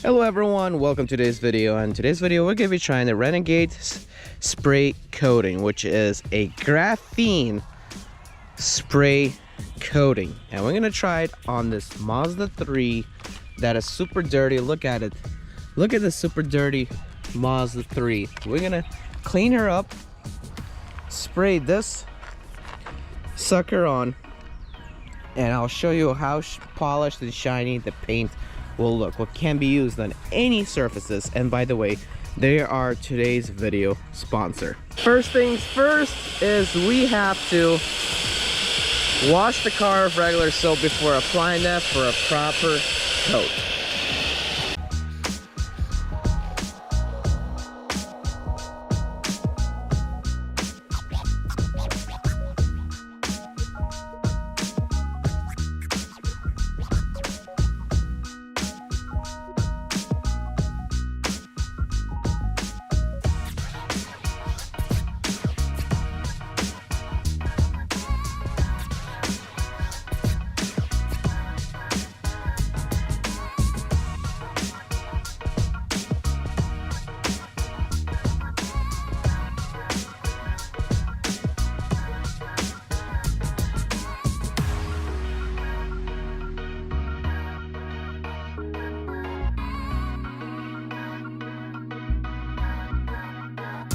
Hello everyone, welcome to today's video. And today's video we're going to be trying the Renegade spray coating, which is a graphene spray coating, and we're going to try it on this Mazda 3 that is super dirty. Look at it, look at this super dirty Mazda 3. We're going to clean her up, spray this sucker on, and I'll show you how polished and shiny the paint will look, what can be used on any surfaces. And by the way, they are today's video sponsor. First things first is we have to wash the car with regular soap before applying that for a proper coat.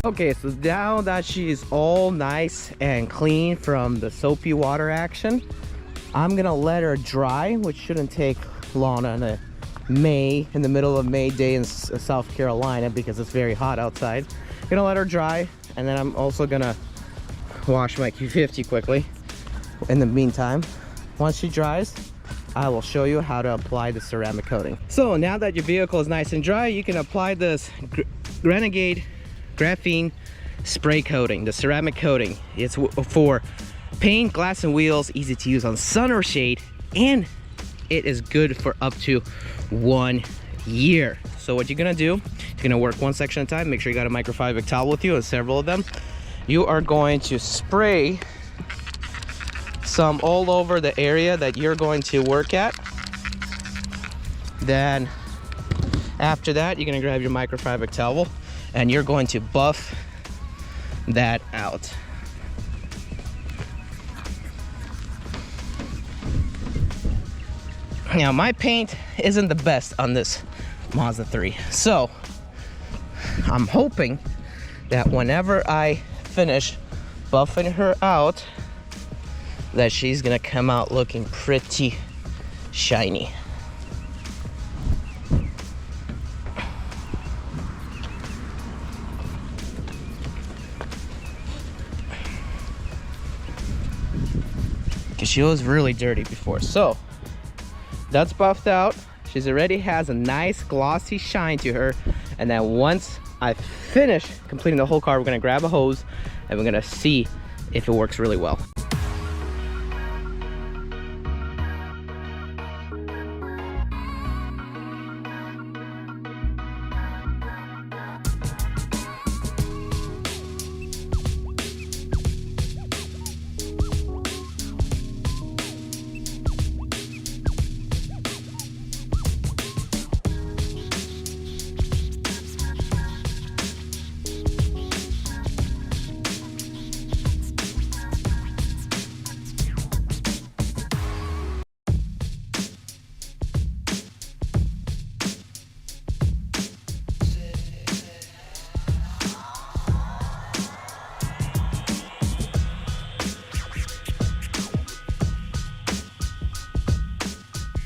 Okay, so now that she's all nice and clean from the soapy water action, I'm gonna let her dry, which shouldn't take long on a in the middle of May day in South Carolina because it's very hot outside. Gonna let her dry, and then I'm also gonna wash my Q50 quickly in the meantime. Once she dries, I will show you how to apply the ceramic coating. So now that your vehicle is nice and dry, you can apply this Renegade Graphene spray coating, the ceramic coating. It's for paint, glass, and wheels, easy to use on sun or shade, and it is good for up to 1 year. So what you're gonna do, you're gonna work one section at a time. Make sure you got a microfiber towel with you, and several of them. You are going to spray some all over the area that you're going to work at. Then after that, you're gonna grab your microfiber towel and you're going to buff that out. Now my paint isn't the best on this Mazda 3, so I'm hoping that whenever I finish buffing her out, that she's gonna come out looking pretty shiny. Because she was really dirty before. So that's buffed out. She's already has a nice glossy shine to her. And then once I finish completing the whole car, we're gonna grab a hose and we're gonna see if it works really well.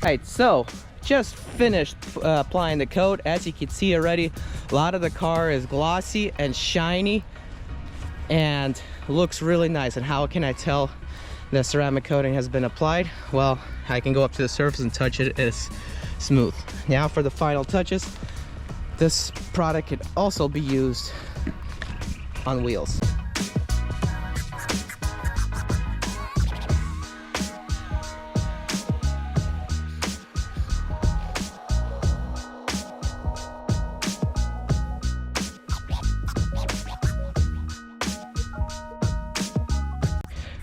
Right, so just finished applying the coat. As you can see already, a lot of the car is glossy and shiny and looks really nice. And how can I tell the ceramic coating has been applied? Well, I can go up to the surface and touch it. It's smooth. Now for the final touches, this product could also be used on wheels.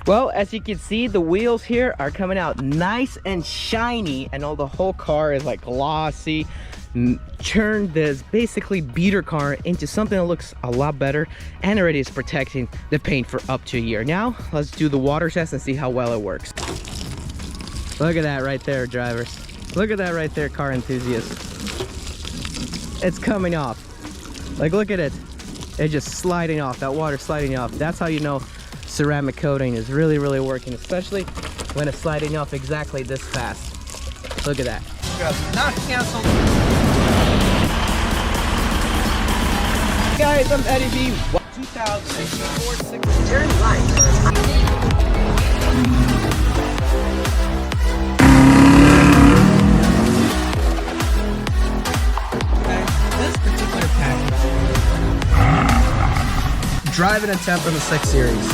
Well, as you can see, the wheels here are coming out nice and shiny, and all the whole car is like glossy, turn this basically beater car into something that looks a lot better, and already is protecting the paint for up to a year. Now let's do the water test and see how well it works. Look at that right there, drivers. Look at that right there, car enthusiasts. It's coming off. Like, look at it. It's just sliding off. That water sliding off. That's how you know ceramic coating is really, really working, especially when it's sliding off exactly this fast. Look at that. Not canceled. Guys, I'm Eddie B. 2004 turn right. This particular package, driving a temp in the 6 Series.